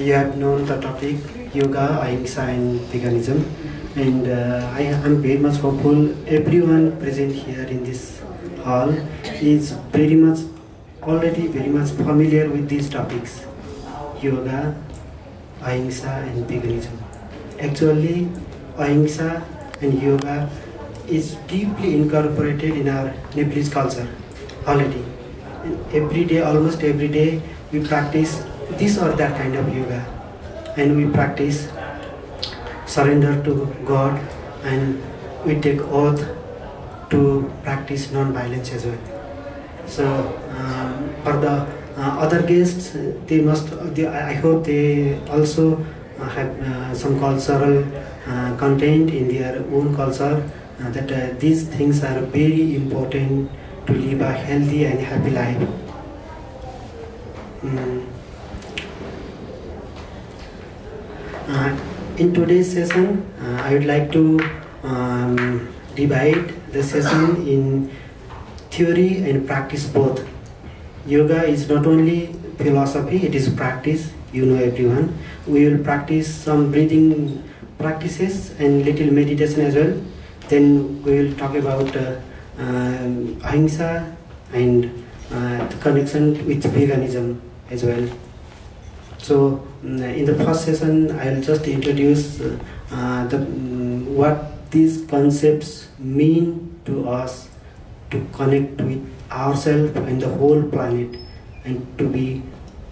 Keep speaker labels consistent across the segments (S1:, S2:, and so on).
S1: you have known the topic yoga, ahimsa and veganism, and I am very much hopeful everyone present here in this hall is already very much familiar with these topics, yoga, ahimsa and veganism. Actually, ahimsa and yoga is deeply incorporated in our Nepalese culture already. And every day, almost every day, we practice this or that kind of yoga, and we practice surrender to God, and we take oath to practice non-violence as well. So for the other guests, I hope they also have some cultural content in their own culture, that these things are very important to live a healthy and happy life. In today's session, I would like to divide the session in theory and practice both. Yoga is not only philosophy, it is practice, you know everyone. We will practice some breathing practices and little meditation as well. Then we will talk about ahimsa and the connection with veganism as well. So in the first session, I will just introduce what these concepts mean to us to connect with ourselves and the whole planet, and to be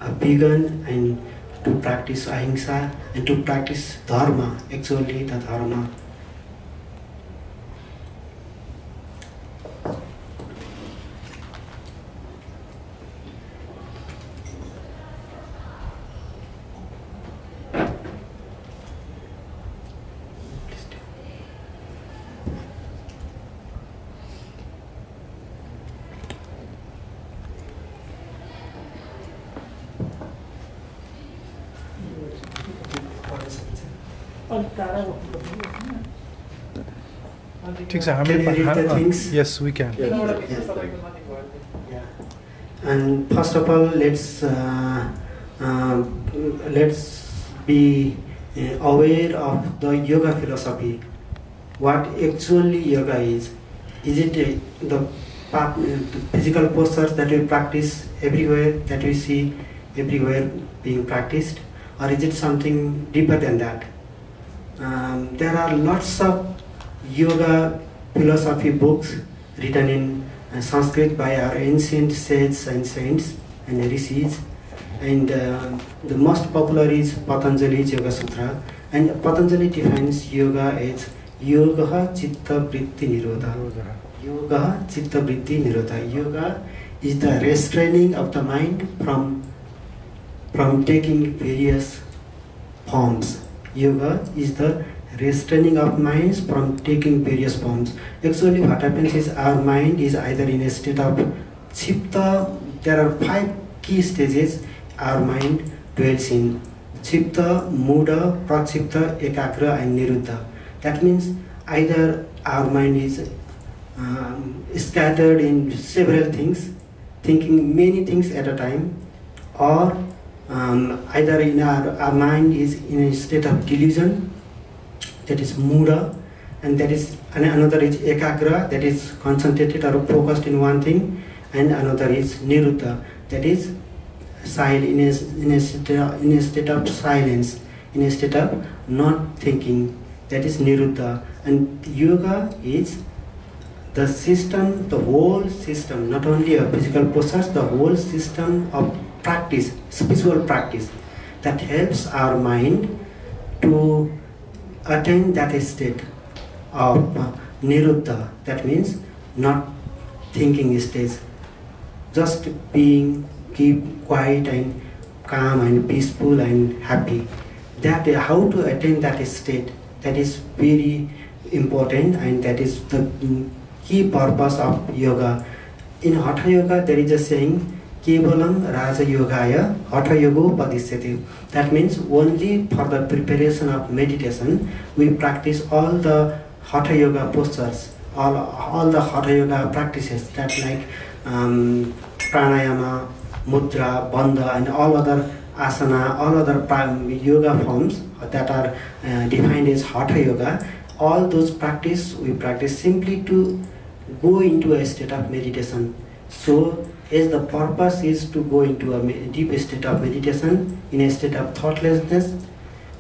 S1: a vegan and to practice ahimsa and to practice dharma, actually the dharma.
S2: Yes, we can.
S1: Yeah. And first of all, let's be aware of the yoga philosophy. What actually yoga is? Is it the physical postures that we practice everywhere, that we see everywhere being practiced, or is it something deeper than that? There are lots of yoga philosophy books written in Sanskrit by our ancient sages and saints and rishis, and the most popular is Patanjali's Yoga Sutra, and Patanjali defines yoga as yoga chitta vritti nirodha. Yoga chitta vritti nirodha. Yoga is the restraining of the mind from taking various forms. Yoga is the restraining of minds from taking various forms. Actually, what happens is our mind is either in a state of chipta. There are 5 key stages our mind dwells in: chipta, muda, prachipta, ekagra and niruddha. That means either our mind is scattered in several things, thinking many things at a time, or either in our mind is in a state of delusion, that is muda, and another is ekagra, that is concentrated or focused in one thing, and another is niruddha, that is in a state of silence, in a state of not thinking, that is niruddha. And yoga is the system, the whole system, not only a physical process, the whole system of practice, spiritual practice, that helps our mind to attain that state of niruddha. That means not thinking stage, just keep quiet and calm and peaceful and happy. That how to attain that state, that is very important, and that is the key purpose of yoga. In Hatha Yoga, there is a saying, Kevalam Raja Yogaya Hatha Yogo Padishyate. That means only for the preparation of meditation, we practice all the Hatha Yoga postures, all the Hatha Yoga practices, that like pranayama, mudra, bandha and all other asana, all other yoga forms that are defined as hatha yoga, all those practice we practice simply to go into a state of meditation. So as the purpose is to go into a deep state of meditation, in a state of thoughtlessness,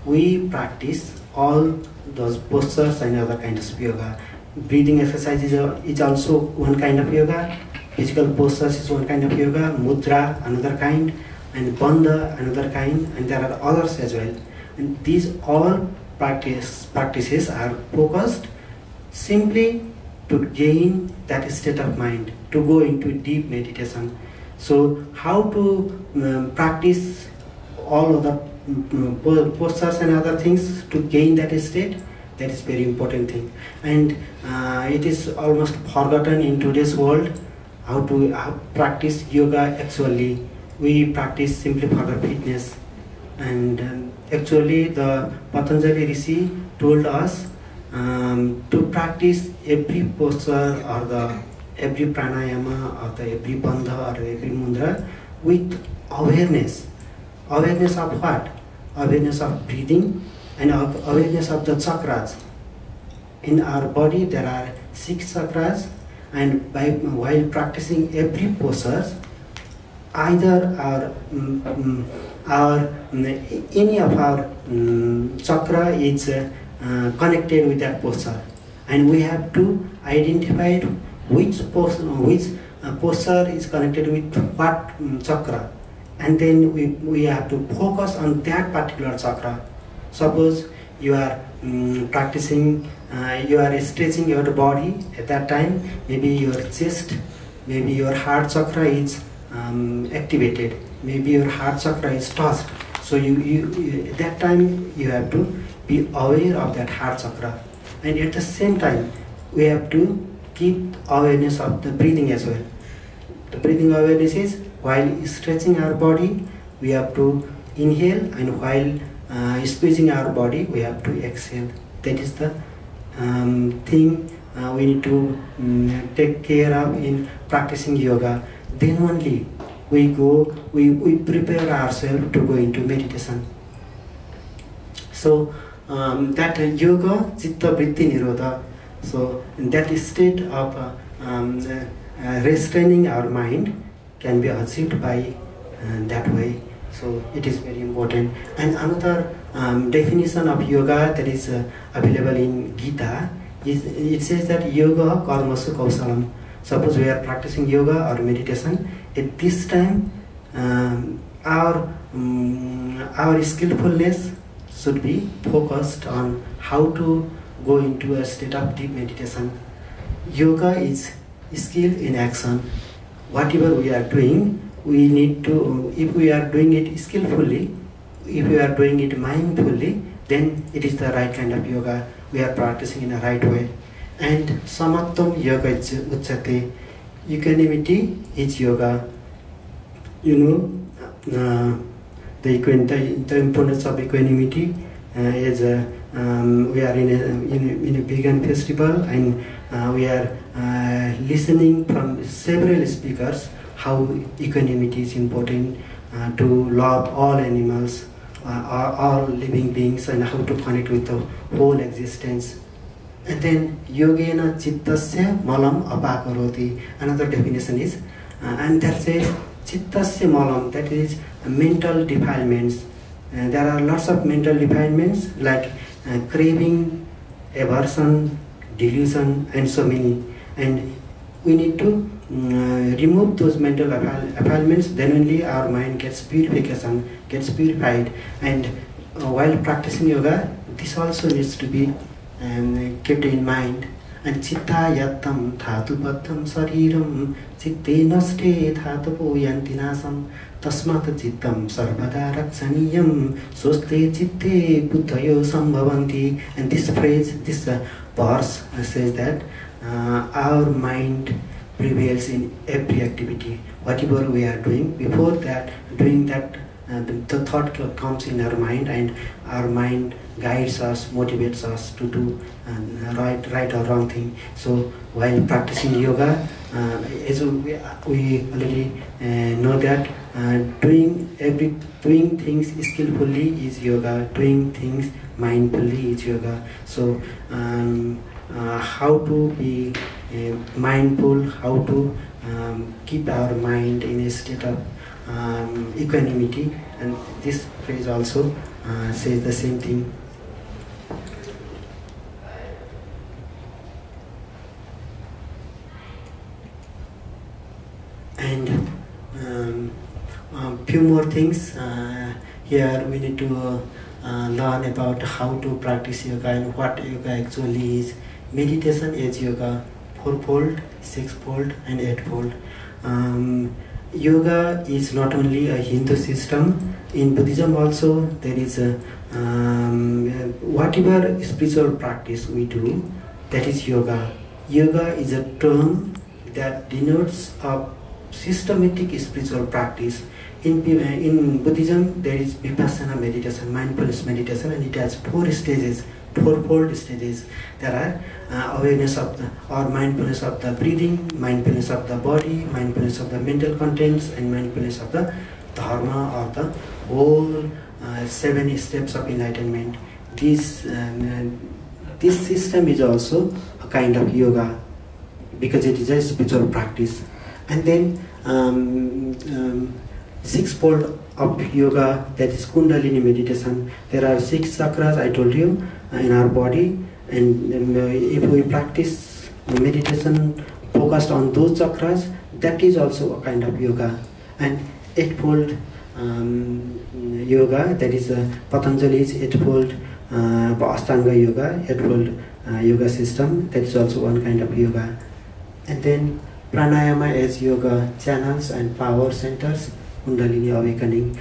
S1: we practice all those postures and other kinds of yoga. Breathing exercise is also one kind of yoga, physical postures is one kind of yoga, mudra another kind, and bandha another kind, and there are others as well. And these all practices are focused simply to gain that state of mind, to go into deep meditation. So how to practice all of the postures and other things to gain that state, that is very important thing. And it is almost forgotten in today's world how to practice yoga actually. We practice simply for the fitness. And actually the Patanjali Rishi told us to practice every posture or the every pranayama or the every bandha or every mudra with awareness. Awareness of what? Awareness of breathing and awareness of the chakras. In our body there are 6 chakras, and while practicing every posture, either any of our chakra is connected with that posture, and we have to identify which posture is connected with what chakra, and then we have to focus on that particular chakra. Suppose you are practicing, you are stretching your body at that time, maybe your chest, maybe your heart chakra is activated, maybe your heart chakra is touched. So you at that time you have to be aware of that heart chakra, and at the same time we have to keep awareness of the breathing as well. The breathing awareness is while stretching our body we have to inhale, and while squeezing our body we have to exhale. That is the thing we need to take care of in practicing yoga. Then only we prepare ourselves to go into meditation. So that yoga, chitta vritti nirodha, so that state of restraining our mind can be achieved by that way. So it is very important. And another definition of yoga that is available in Gita is, it says that yoga karmasu kausalam. Suppose we are practicing yoga or meditation, at this time our skillfulness should be focused on how to go into a state of deep meditation. Yoga is skill in action. Whatever we are doing, we need to, if we are doing it skillfully, if we are doing it mindfully, then it is the right kind of yoga. We are practicing in a right way. And samattam yoga uchate, equanimity is yoga. You know, the importance of equanimity is we are in a vegan festival, and we are listening from several speakers how equanimity is important, to love all animals, all living beings, and how to connect with the whole existence. And then yogena chittasya malam apakaroti, another definition is, and that says chittasya malam, that is mental defilements. There are lots of mental defilements like craving, aversion, delusion, and so many. And we need to remove those mental defilements, then only our mind gets purification, gets purified. And while practicing yoga, this also needs to be kept in mind. And chitta yattam dhatu pattam sariram chitte naste dhatapo yantinasam tasmat chittam sarvada raksaniyam soste chitte buddhayo sambhavanti. And this phrase, this verse says that our mind prevails in every activity. Whatever we are doing, before that, doing that, the thought comes in our mind, and our mind guides us, motivates us to do right or wrong thing. So while practicing yoga, as we already know that doing things skillfully is yoga, doing things mindfully is yoga. So how to be mindful, how to keep our mind in a state of equanimity, and this phrase also says the same thing. And few more things here we need to learn about how to practice yoga and what yoga actually is. Meditation is yoga, 4-fold, 6-fold and 8-fold. Yoga is not only a Hindu system. In Buddhism also there is a whatever spiritual practice we do, that is yoga. Yoga is a term that denotes a systematic spiritual practice. In Buddhism there is vipassana meditation, mindfulness meditation, and it has 4 stages, 4-fold stages. There are awareness of the or mindfulness of the breathing, mindfulness of the body, mindfulness of the mental contents, and mindfulness of the dharma or the whole 7 steps of enlightenment. This system is also a kind of yoga because it is a spiritual practice. And then 6-fold of yoga, that is Kundalini meditation. There are 6 chakras, I told you, in our body, and if we practice meditation focused on those chakras, that is also a kind of yoga. And 8-fold yoga, that is Patanjali's 8-fold Ashtanga yoga, 8-fold yoga system, that is also one kind of yoga. And then pranayama is yoga channels and power centers, Kundalini Awakening.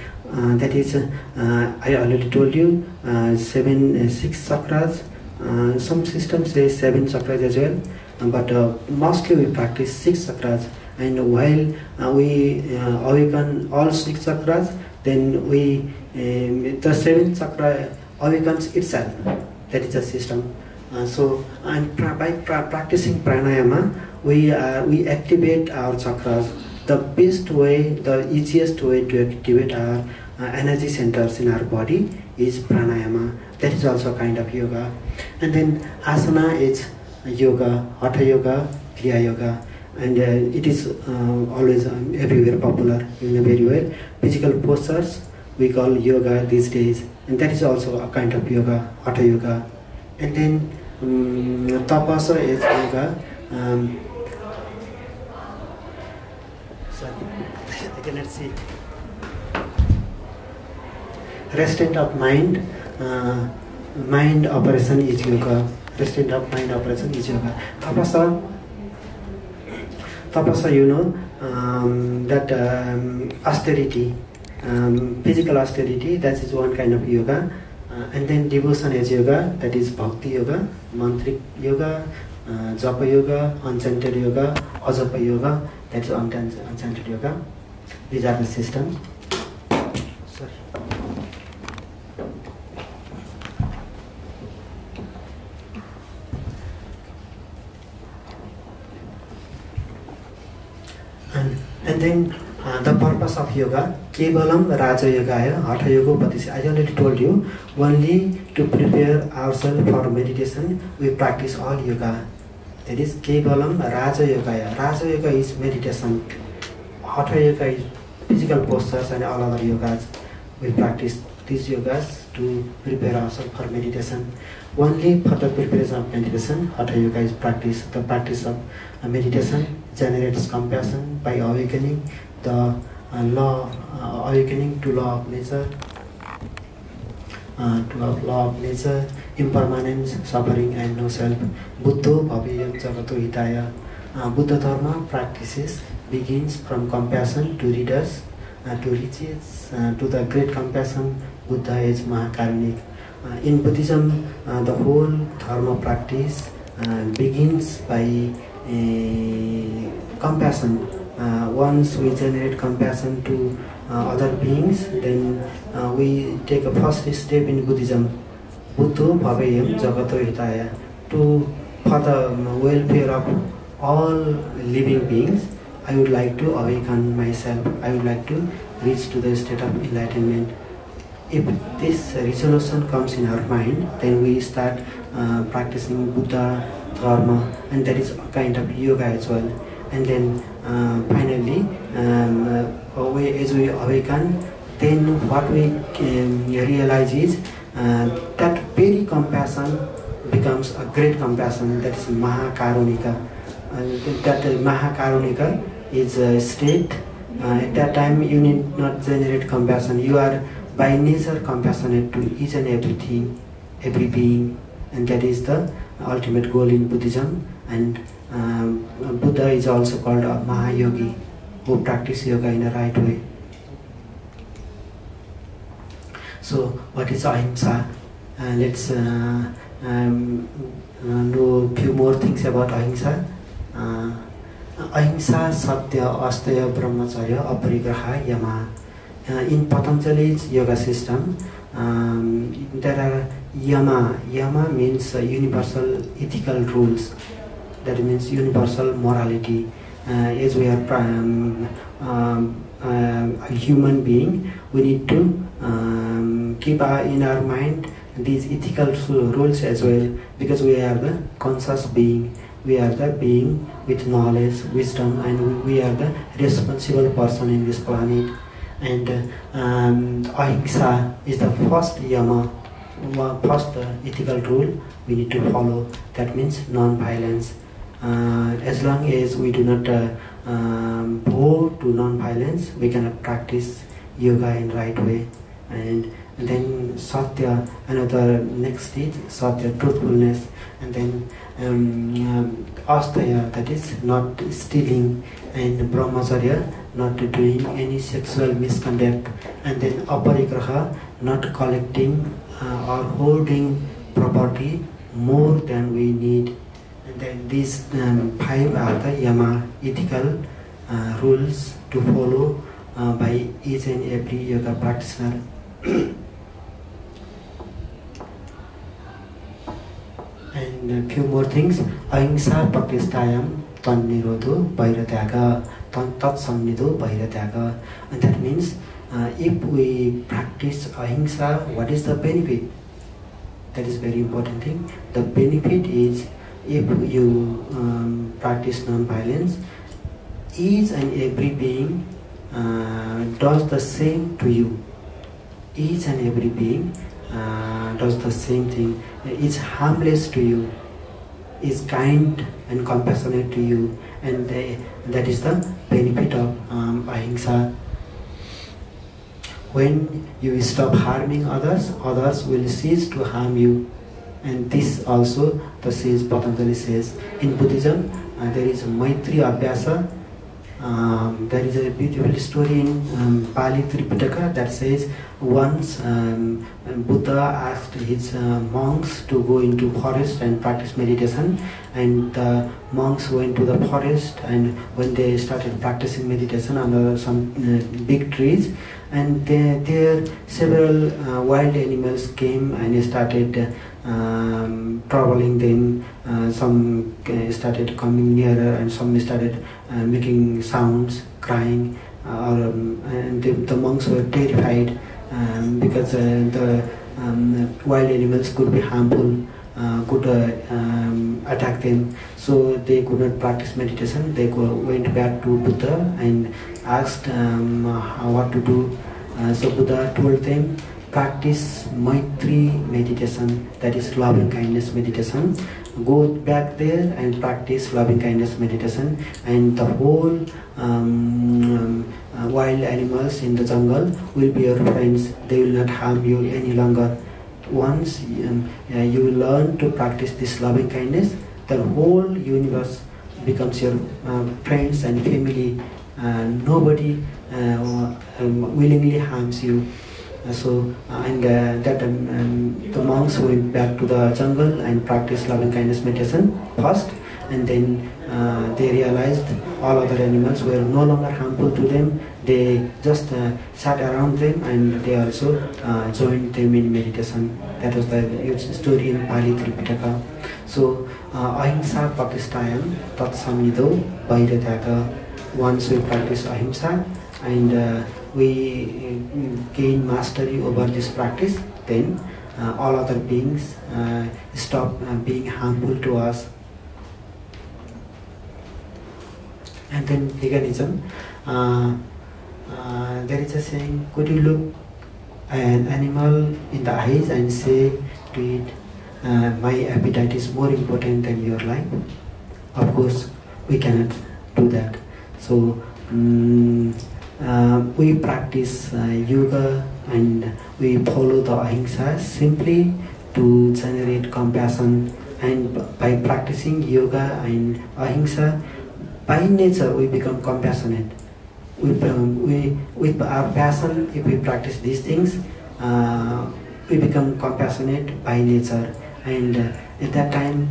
S1: That is, I already told you, 6 chakras. Some systems say 7 chakras as well, but mostly we practice 6 chakras. And while we awaken all 6 chakras, then we the 7th chakra awakens itself. That is the system. So, and by practicing pranayama, we activate our chakras. The best way, the easiest way to activate our energy centers in our body is pranayama. That is also a kind of yoga. And then asana is yoga, hatha yoga, kriya yoga, and it is always everywhere popular, you know very well. Physical postures we call yoga these days, and that is also a kind of yoga, hatha yoga. And then tapasa is yoga. Sorry, I cannot see. Restraint of mind, mind operation is yoga. Restraint of mind operation is yoga. Tapasa, you know, that austerity, physical austerity, that is one kind of yoga. And then devotion is yoga, that is bhakti yoga, mantric yoga, japa yoga, unchanted yoga, ajapa yoga, that is unchanted yoga. These are the systems. Sorry. And then the purpose of yoga, kevalam raja yogaya, hatha yoga patisi. I already told you, only to prepare ourselves for meditation, we practice all yoga. That is kevalam raja yogaya. Raja yoga is meditation. Hatha yoga is physical postures and all other yogas. We practice these yogas to prepare ourselves for meditation. Only for the preparation of meditation, hatha yoga is practiced. The practice of meditation generates compassion by awakening the awakening to law of nature, impermanence, suffering, and no self. Buddho bhaviyam jagato hitaya. Buddha Dharma practices begins from compassion to readers, to reaches to the great compassion. Buddha is Mahakarunik. In Buddhism, the whole Dharma practice begins by compassion. Once we generate compassion to other beings, then we take a first step in Buddhism. Buddho Bhavayam Jagato Hitaya, for the welfare of all living beings, I would like to awaken myself. I would like to reach to the state of enlightenment. If this resolution comes in our mind, then we start practicing Buddha Dharma, and that is a kind of yoga as well. And then finally, as we awaken, then what we realize is that very compassion becomes a great compassion, that is Mahakarunika. That Mahakarunika is a state. At that time you need not generate compassion. You are by nature compassionate to each and everything, every being, and that is the ultimate goal in Buddhism. And Buddha is also called a Mahayogi, who practice yoga in a right way. So what is Ahimsa? Let's know a few more things about Ahimsa. Ahimsa, Satya, Asteya, Brahmacharya, Aparigraha, Yama. In Patanjali's yoga system, there are Yama. Yama means universal ethical rules. That means universal morality. As we are a human being, we need to keep in our mind these ethical rules as well, because we are the conscious being. We are the being with knowledge, wisdom, and we are the responsible person in this planet. And Ahimsa is the first yama, first ethical rule we need to follow. That means non-violence. As long as we do not vow to non-violence, we cannot practice yoga in right way. And then Satya, another next stage, Satya, truthfulness. And then Asteya, that is not stealing, and Brahmacharya, not doing any sexual misconduct. And then Aparigraha, not collecting or holding property more than we need. And then these 5 are the yama, ethical rules to follow by each and every yoga practitioner. And a few more things. Ahimsa Praktishtayam Tan Nirodho Bhairatyaga Tan Tat Samnidho Bhairatyaga. And that means if we practice Ahimsa, what is the benefit? That is very important thing. The benefit is, if you practice non-violence, each and every being does the same to you. Each and every being does the same thing. Is harmless to you, is kind and compassionate to you, and that is the benefit of Ahimsa. When you stop harming others, others will cease to harm you. And this also the sage Patanjali says. In Buddhism, there is Maitri Abhyasa. There is a beautiful story in Pali Tripitaka that says once Buddha asked his monks to go into forest and practice meditation, and the monks went to the forest, and when they started practicing meditation under some big trees, and there several wild animals came and started troubling them. Some started coming nearer, and some started making sounds, crying, and the monks were terrified because the wild animals could be harmful, could attack them. So they could not practice meditation. They went back to Buddha and asked what to do. So Buddha told them, practice Maitri meditation, that is loving kindness meditation. Go back there and practice loving kindness meditation, and the whole wild animals in the jungle will be your friends. They will not harm you any longer. Once you learn to practice this loving kindness, the whole universe becomes your friends and family. Nobody willingly harms you. The monks went back to the jungle and practiced loving kindness meditation first, and then they realized all other animals were no longer harmful to them. They just sat around them and they also joined them in meditation. That was the story in Pali Tripitaka. So, Ahimsa Pakistayam Tat Samido Bairataka. Once we practice Ahimsa and we gain mastery over this practice, then all other beings stop being harmful to us. And then veganism, there is a saying, could you look an animal in the eyes and say to it, my appetite is more important than your life? Of course, we cannot do that. So, we practice yoga and we follow the Ahimsa simply to generate compassion, and by practicing yoga and Ahimsa, by nature we become compassionate. With our passion, if we practice these things, we become compassionate by nature, and at that time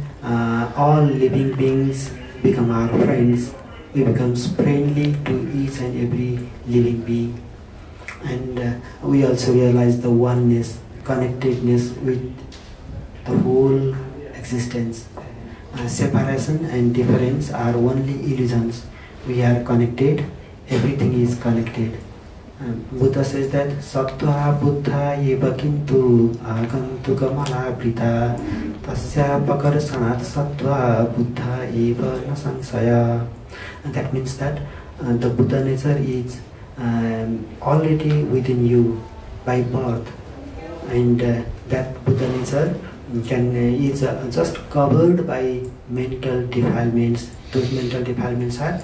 S1: all living beings become our friends. We become friendly to each and every living being, and we also realize the oneness, connectedness with the whole existence. Separation and difference are only illusions. We are connected, everything is connected. Buddha says that Sattva Buddha eva kintu agantu kamala brita tasya pakarsanat Sattva Buddha eva na sangsaya. And that means that the Buddha nature is already within you by birth, and that Buddha nature is just covered by mental defilements. Those mental defilements are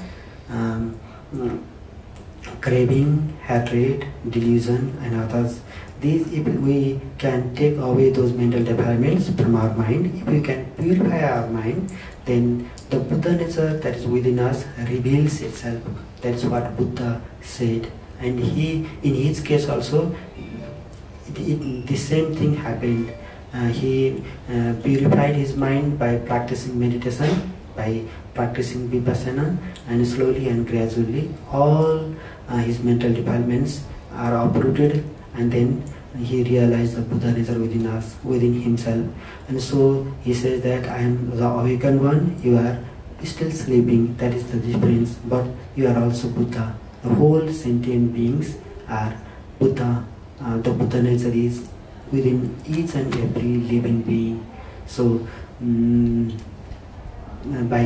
S1: craving, hatred, delusion, and others. These, if we can take away those mental defilements from our mind, if we can purify our mind, then the Buddha nature that is within us reveals itself. That is what Buddha said. And in his case also, the same thing happened. He purified his mind by practicing meditation, by practicing vipassana, and slowly and gradually all his mental defilements are uprooted, and then he realized the Buddha nature within us, within himself. And so he says that I am the awakened one, you are still sleeping, that is the difference, but you are also Buddha. The whole sentient beings are Buddha. The Buddha nature is within each and every living being. So by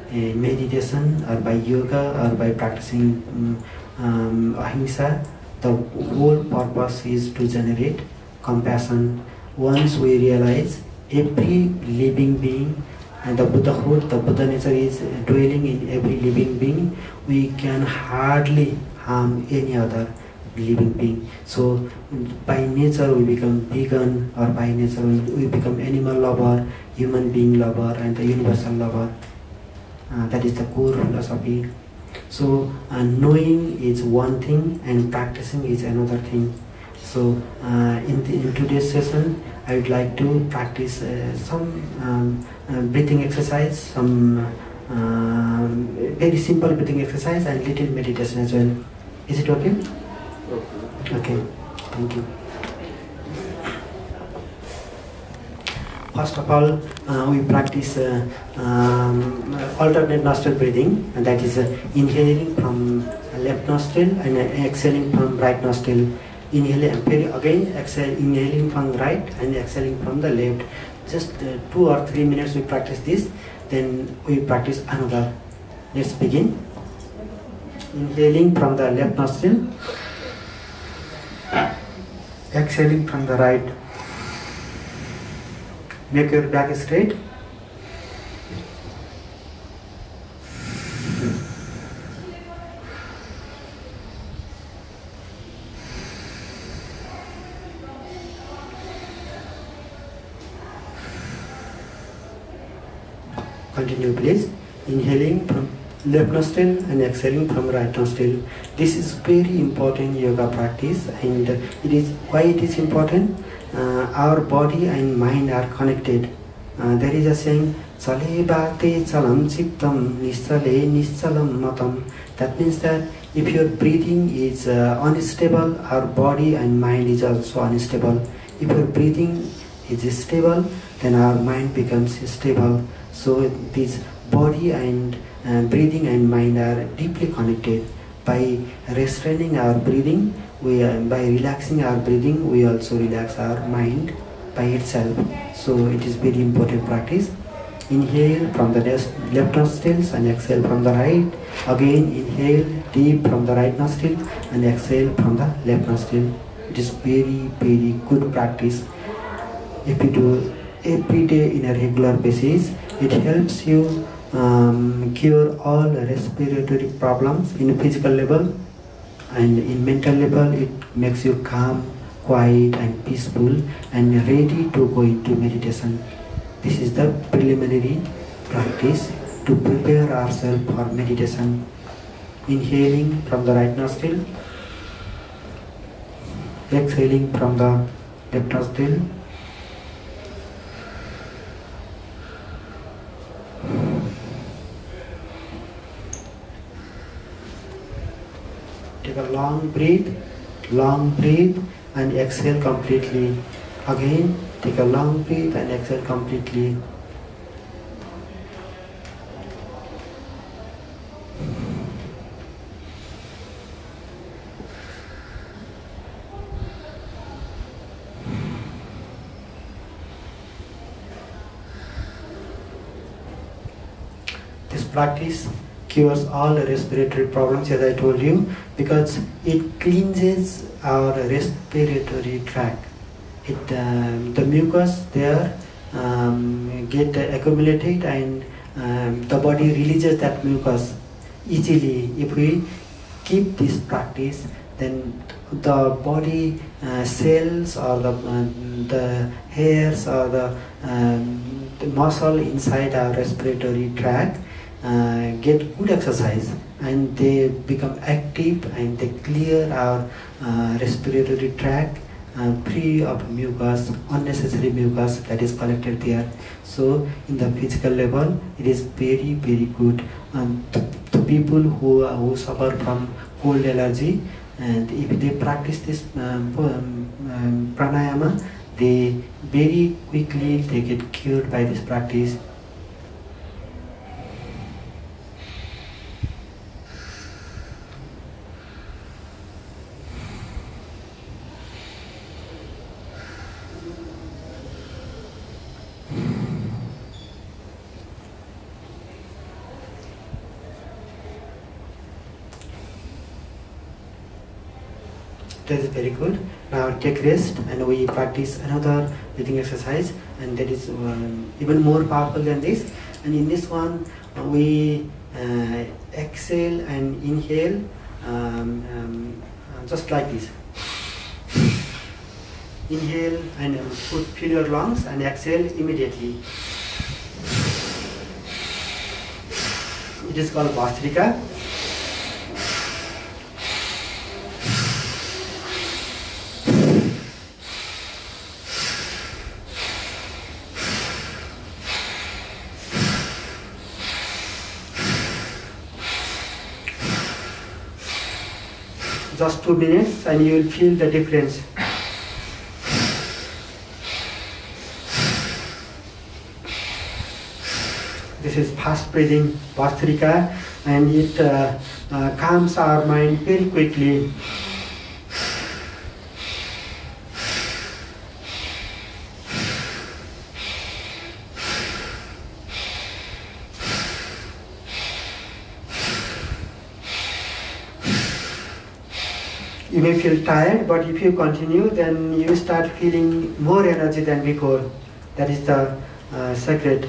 S1: meditation or by yoga or by practicing Ahimsa, the whole purpose is to generate compassion. Once we realize every living being and the Buddhahood, the Buddha nature is dwelling in every living being, we can hardly harm any other living being. So by nature we become vegan, or by nature we become animal lover, human being lover, and the universal lover. That is the core philosophy. So knowing is one thing and practicing is another thing. So in today's session, I would like to practice some breathing exercise, some very simple breathing exercise and little meditation as well. Is it okay? Okay, thank you. First of all, we practice alternate nostril breathing, and that is inhaling from left nostril and exhaling from right nostril. Inhaling, again inhaling from right and exhaling from the left. Just 2 or 3 minutes we practice this, then we practice another. Let's begin. Inhaling from the left nostril, exhaling from the right. Make your back straight. Continue please. Inhaling from left nostril and exhaling from right nostril. This is very important yoga practice, and it is why it is important. Our body and mind are connected. there is a saying, Chale bhate chalam chittam nischale nischalam matam. That means that if your breathing is unstable, our body and mind is also unstable. If your breathing is stable, then our mind becomes stable. So this body and breathing and mind are deeply connected. By restraining our breathing, by relaxing our breathing, we also relax our mind by itself. So it is very important practice. Inhale from the left nostrils and exhale from the right. Again inhale deep from the right nostril and exhale from the left nostril. It is very, very good practice. If you do every day in a regular basis, it helps you cure all respiratory problems in physical level, and in mental level it makes you calm, quiet and peaceful and ready to go into meditation. This is the preliminary practice to prepare ourselves for meditation. Inhaling from the right nostril, exhaling from the left nostril. Take a long breath and exhale completely. Again, take a long breath and exhale completely. This practice cures all respiratory problems, as I told you, because it cleanses our respiratory tract. The mucus there get accumulated, and the body releases that mucus easily. If we keep this practice, then the body cells or the hairs or the muscle inside our respiratory tract get good exercise, and they become active and they clear our respiratory tract free of mucus, unnecessary mucus that is collected there. So in the physical level, it is very, very good. To people who suffer from cold allergy, and if they practice this pranayama, they very quickly they get cured by this practice. That is very good. Now take rest and we practice another breathing exercise, and that is even more powerful than this. And in this one we exhale and inhale just like this. Inhale and fill your lungs and exhale immediately. It is called Bhastrika. Just 2 minutes and you will feel the difference. This is fast breathing Bhastrika, and it calms our mind very quickly. You may feel tired, but if you continue, then you start feeling more energy than before. That is the secret.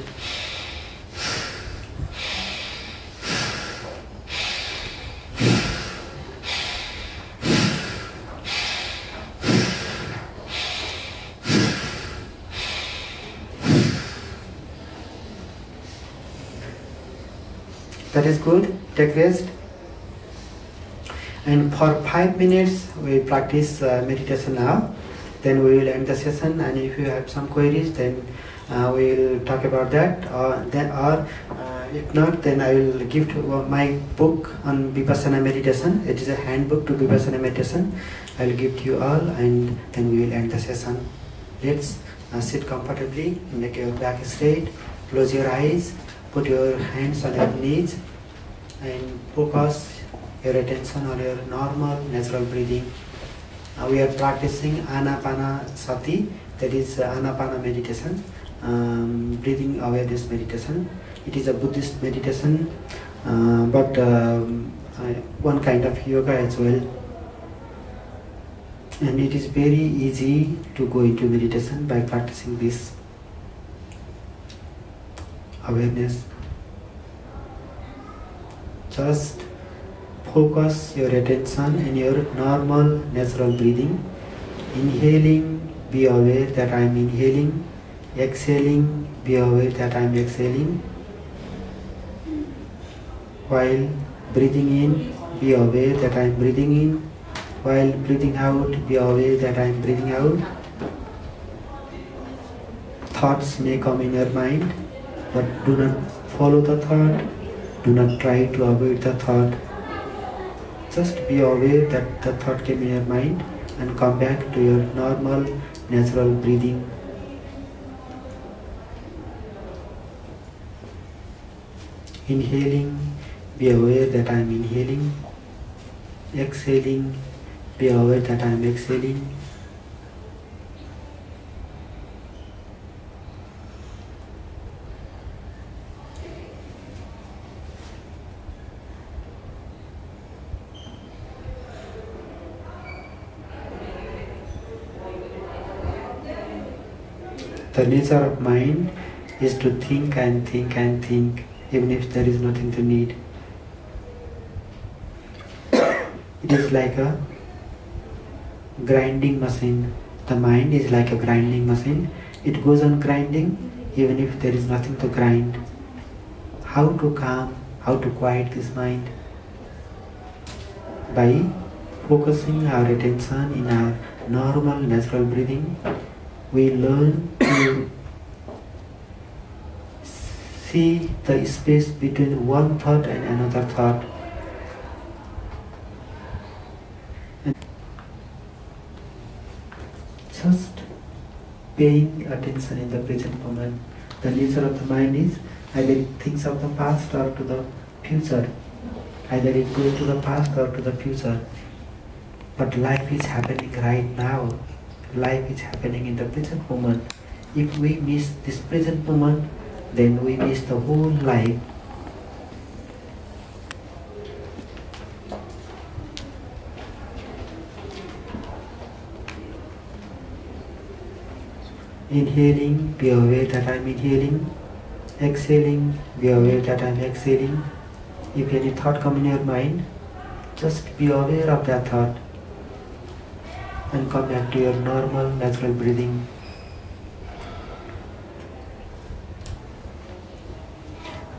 S1: That is good. Take rest. And for 5 minutes we practice meditation now. Then we will end the session, and if you have some queries, then we will talk about that. If not, then I will give my book on Vipassana meditation. It is a handbook to Vipassana meditation. I will give to you all, and then we will end the session. Let's sit comfortably, make your back straight, close your eyes, put your hands on your knees, and focus your attention on your normal, natural breathing. We are practicing Anapanasati, that is Anapana meditation, breathing awareness meditation. It is a Buddhist meditation, but one kind of yoga as well. And it is very easy to go into meditation by practicing this awareness. Just focus your attention in your normal, natural breathing. Inhaling, be aware that I am inhaling. Exhaling, be aware that I am exhaling. While breathing in, be aware that I am breathing in. While breathing out, be aware that I am breathing out. Thoughts may come in your mind, but do not follow the thought. Do not try to avoid the thought. Just be aware that the thought came in your mind and come back to your normal, natural breathing. Inhaling, be aware that I am inhaling. Exhaling, be aware that I am exhaling. The nature of mind is to think and think and think, even if there is nothing to need. It is like a grinding machine. The mind is like a grinding machine. It goes on grinding even if there is nothing to grind. How to calm, how to quiet this mind? By focusing our attention in our normal, natural breathing, we learn to see the space between one thought and another thought. And just paying attention in the present moment. The nature of the mind is either it thinks of the past or to the future. Either it goes to the past or to the future. But life is happening right now. Life is happening in the present moment. If we miss this present moment, then we miss the whole life. Inhaling, be aware that I am inhaling. Exhaling, be aware that I am exhaling. If any thought comes in your mind, just be aware of that thought and come back to your normal, natural breathing.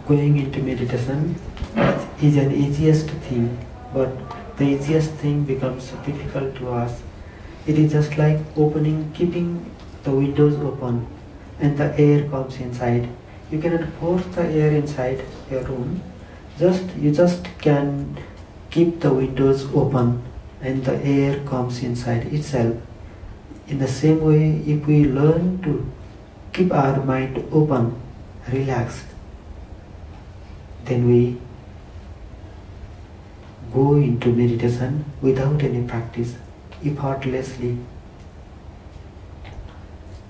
S1: Going into meditation is an easiest thing, but the easiest thing becomes difficult to us. It is just like keeping the windows open and the air comes inside. You cannot force the air inside your room. You just can keep the windows open and the air comes inside itself. In the same way, if we learn to keep our mind open, relaxed, then we go into meditation without any practice, effortlessly.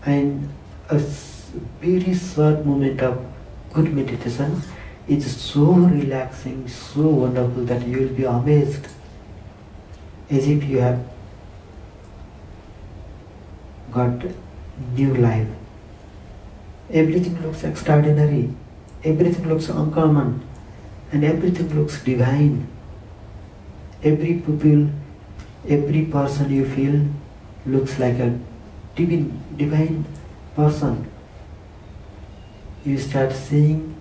S1: And a very short moment of good meditation is so relaxing, so wonderful that you will be amazed, as if you have got new life. Everything looks extraordinary, everything looks uncommon, and everything looks divine. Every pupil, every person you feel looks like a divine person. You start seeing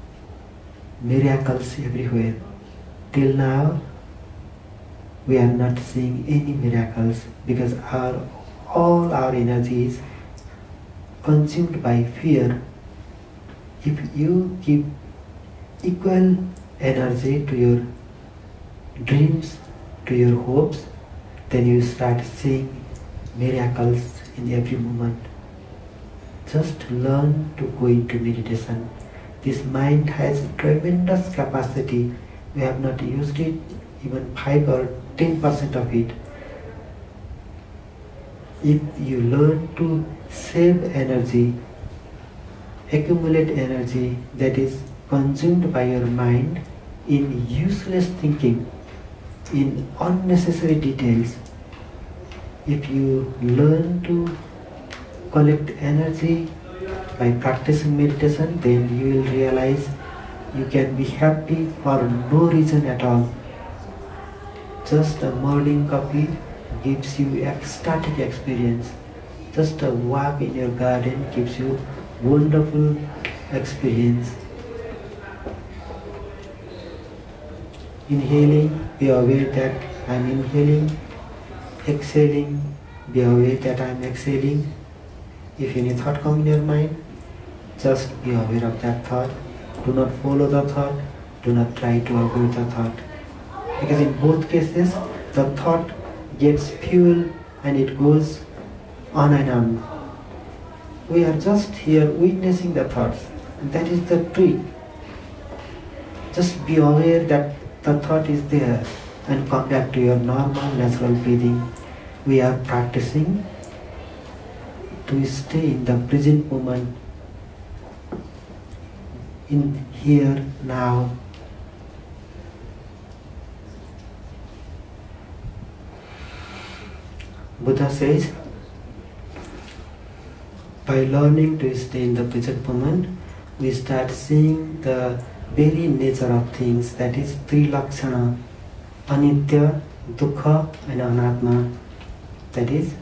S1: miracles everywhere. Till now, we are not seeing any miracles because all our energy is consumed by fear If you give equal energy to your dreams, to your hopes, then you start seeing miracles in every moment. Just learn to go into meditation. This mind has tremendous capacity. We have not used it, even 5 or 10% of it. If you learn to save energy, accumulate energy that is consumed by your mind in useless thinking, in unnecessary details, if you learn to collect energy by practicing meditation, then you will realize you can be happy for no reason at all. Just a morning coffee gives you ecstatic experience. Just a walk in your garden gives you wonderful experience. Inhaling, be aware that I am inhaling. Exhaling, be aware that I am exhaling. If any thought comes in your mind, just be aware of that thought. Do not follow the thought. Do not try to avoid the thought. Because in both cases, the thought gets fuel and it goes on and on. We are just here witnessing the thoughts. And that is the trick. Just be aware that the thought is there and come back to your normal, natural breathing. We are practicing to stay in the present moment, in here, now. Buddha says, by learning to stay in the present moment, we start seeing the very nature of things, that is three lakshana, anitya, dukkha and anatma. That is,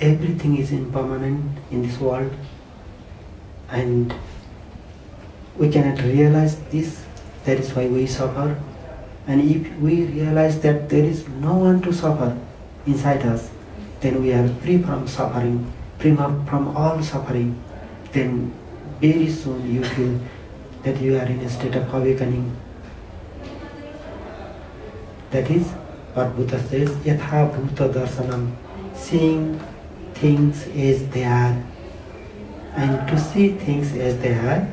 S1: everything is impermanent in this world and we cannot realize this, that is why we suffer. And if we realize that there is no one to suffer inside us, then we are free from suffering, free from all suffering. Then very soon you feel that you are in a state of awakening. That is what Buddha says, yatha bhuta darshanam, seeing things as they are. And to see things as they are,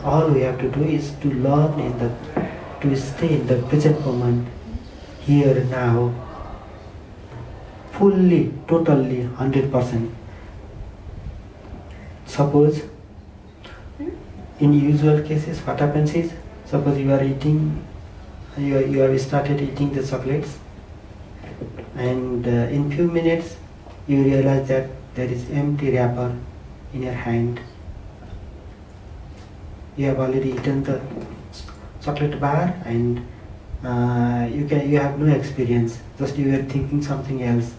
S1: all we have to do is to learn to stay in the present moment, here now, fully, totally, 100%. Suppose, in usual cases, what happens is, suppose you are eating, you have started eating the chocolates, and in few minutes you realize that there is empty wrapper in your hand. You have already eaten the chocolate bar and you have no experience, just you are thinking something else.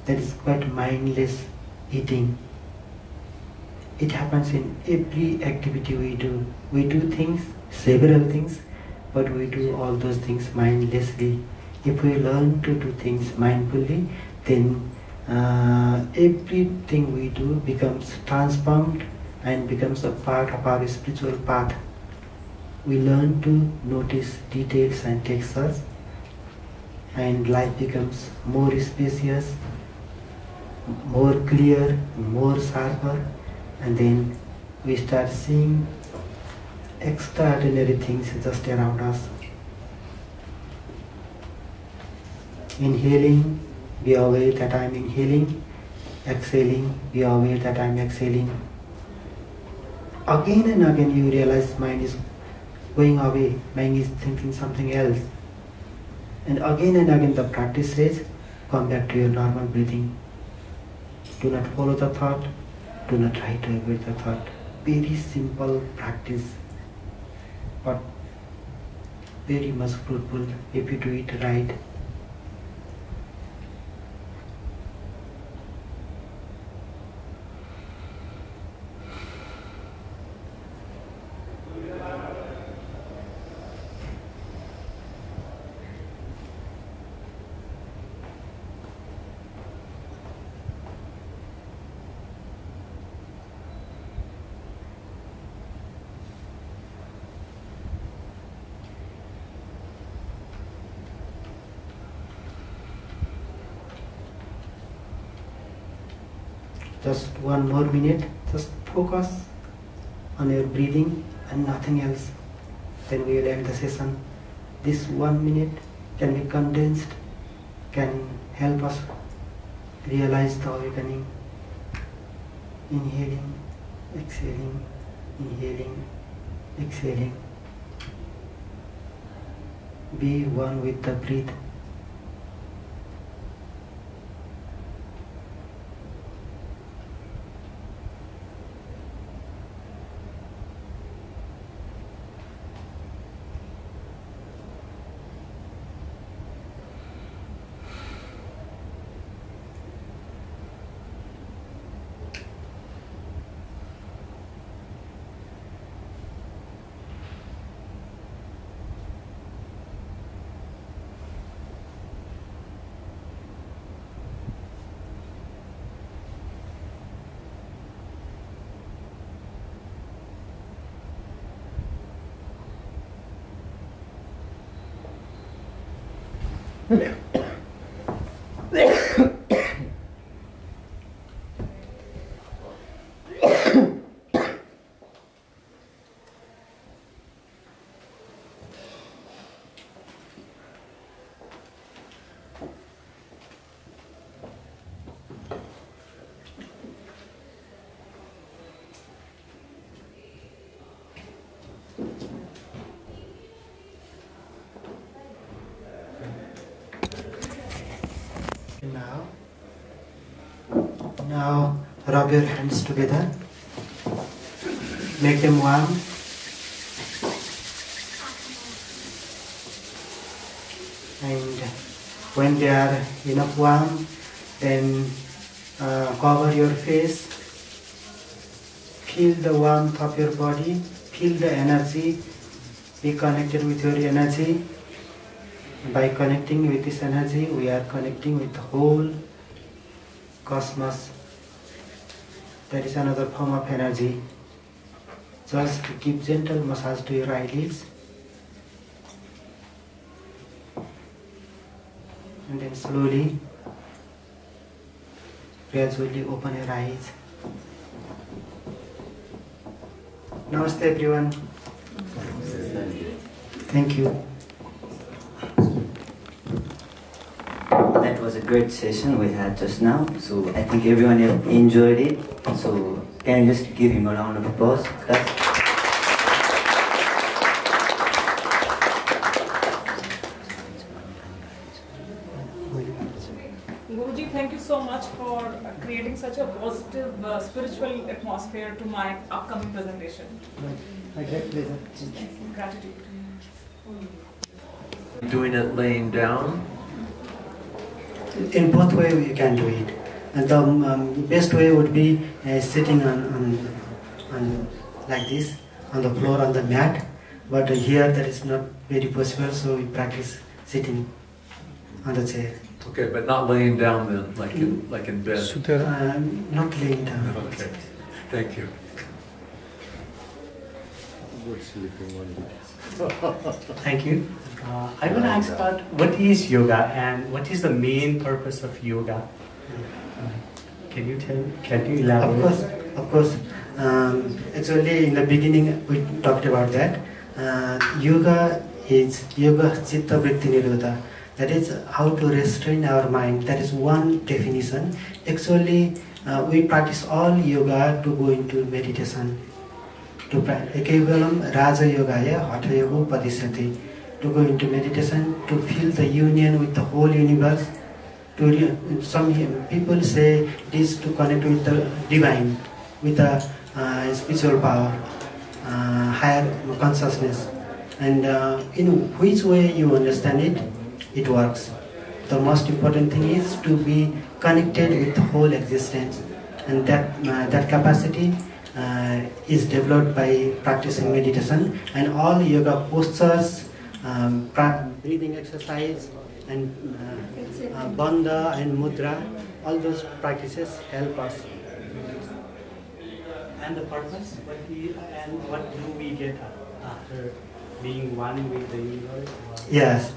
S1: That is quite mindless eating. It happens in every activity we do. We do things, several things, but we do all those things mindlessly. If we learn to do things mindfully, then everything we do becomes transformed and becomes a part of our spiritual path. We learn to notice details and textures, and life becomes more spacious, more clear, more sharper, and then we start seeing extraordinary things just around us. Inhaling, be aware that I am inhaling. Exhaling, be aware that I am exhaling. Again and again you realize mind is going away, mind is thinking something else. And again the practice says, come back to your normal breathing. Do not follow the thought, do not try to avoid the thought. Very simple practice, but very much fruitful if you do it right. just 1 more minute. Just focus on your breathing and nothing else. Then we will end the session. This 1 minute can be condensed, can help us realize the awakening. Inhaling, exhaling, inhaling, exhaling. Be one with the breath. Now rub your hands together, make them warm, and when they are enough warm, then cover your face, feel the warmth of your body, feel the energy, be connected with your energy. By connecting with this energy, we are connecting with the whole cosmos. That is another form of energy. Just give gentle massage to your eyelids. And then slowly, gradually open your eyes. Namaste everyone. Thank you.
S3: That was a great session we had just now. So I think everyone enjoyed it. So can you just give him a round of applause, guys?
S4: Guruji, thank you so much for creating such a positive spiritual atmosphere to my upcoming presentation.
S1: My great pleasure.
S4: Gratitude.
S5: Doing it laying down?
S1: In both ways you can do it. And the best way would be sitting on like this, on the floor, on the mat. But here that is not very possible, so we practice sitting on the chair.
S5: Okay, but not laying down then, like in bed.
S1: Not laying down.
S5: Okay, thank you.
S1: Thank you.
S6: I want to ask about what is yoga and what is the main purpose of yoga? Can you elaborate?
S1: Of course. Actually, in the beginning we talked about that. Yoga is yoga chitta vritti nirodha. That is how to restrain our mind. That is one definition. Actually, we practice all yoga to go into meditation. To Kevalam Raja Yogaya Hatha Yoga Padisati. To go into meditation, to feel the union with the whole universe. Some people say it is to connect with the divine, with the spiritual power, higher consciousness. And in which way you understand it, it works. The most important thing is to be connected with the whole existence. And that capacity is developed by practicing meditation. And all yoga postures, breathing exercise, and bandha and mudra, all those practices help us.
S6: And the purpose, what do we get after being one with the universe?
S1: Yes,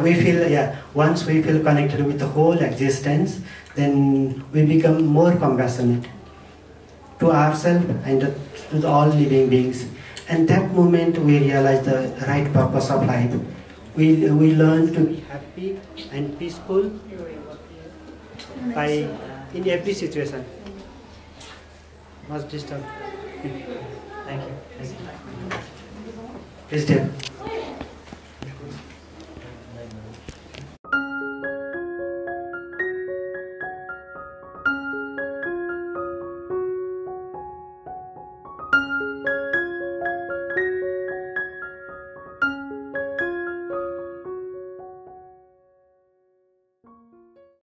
S1: we feel, once we feel connected with the whole existence, then we become more compassionate. to ourselves and to all living beings. And that moment we realize the right purpose of life. We learn to be happy and peaceful by in every situation. Must disturb.
S6: Thank you.
S1: Please, dear.